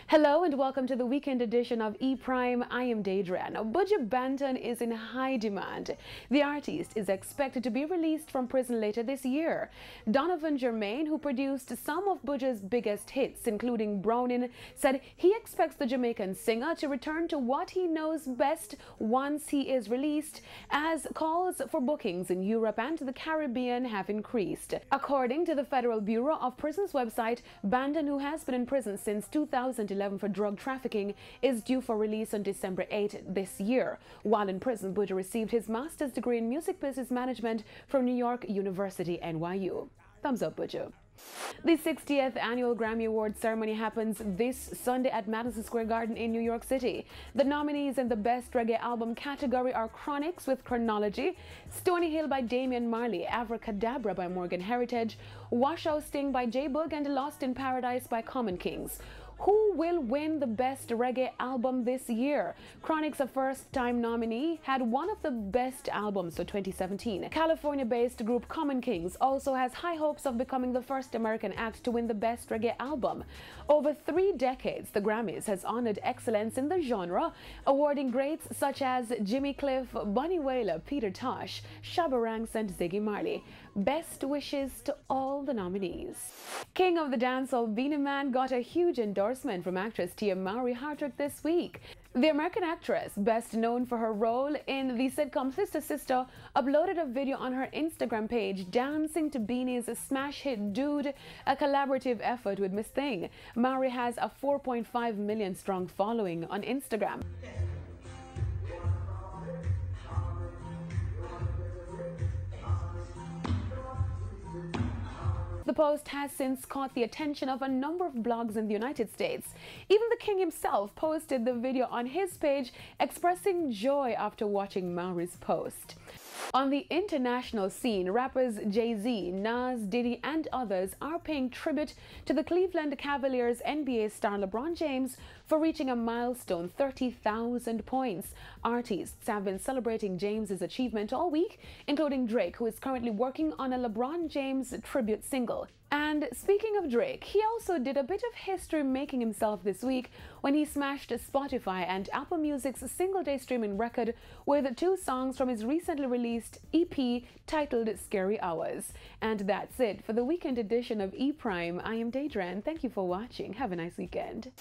Hello and welcome to the weekend edition of E-Prime. I am Deidre. Now, Buju Banton is in high demand. The artist is expected to be released from prison later this year. Donovan Germain, who produced some of Buju's biggest hits, including Browning, said he expects the Jamaican singer to return to what he knows best once he is released, as calls for bookings in Europe and the Caribbean have increased. According to the Federal Bureau of Prisons website, Banton, who has been in prison since 2011 for drug trafficking, is due for release on December 8 this year. While in prison, Buju received his master's degree in music business management from New York University, NYU. Thumbs up, Buju. The 60th annual Grammy Awards ceremony happens this Sunday at Madison Square Garden in New York City. The nominees in the Best Reggae Album category are Chronics with Chronology, Stony Hill by Damian Marley, Abracadabra by Morgan Heritage, Washout Sting by J Boog, and Lost in Paradise by Common Kings. Who will win the Best Reggae Album this year? Chronics, a first-time nominee, had one of the best albums for 2017. California-based group Common Kings also has high hopes of becoming the first American act to win the Best Reggae Album. Over 3 decades, the Grammys has honored excellence in the genre, awarding greats such as Jimmy Cliff, Bunny Wailer, Peter Tosh, Shabba Ranks, and Ziggy Marley. Best wishes to all the nominees. King of the Dancehall Beenie Man got a huge endorsement from actress Tia Mowry Hardrick this week. The American actress, best known for her role in the sitcom Sister Sister, uploaded a video on her Instagram page dancing to Beanie's smash hit Dude, a collaborative effort with Miss Thing. Mowry has a 4.5 million strong following on Instagram. The post has since caught the attention of a number of blogs in the United States. Even the King himself posted the video on his page, expressing joy after watching Mowry's post. On the international scene, rappers Jay-Z, Nas, Diddy, and others are paying tribute to the Cleveland Cavaliers NBA star LeBron James for reaching a milestone 30,000 points. Artists have been celebrating James's achievement all week, including Drake, who is currently working on a LeBron James tribute single. And speaking of Drake, he also did a bit of history making himself this week when he smashed Spotify and Apple Music's single-day streaming record with 2 songs from his recently released EP titled Scary Hours. And that's it for the weekend edition of E-Prime. I am Deidre, and thank you for watching. Have a nice weekend.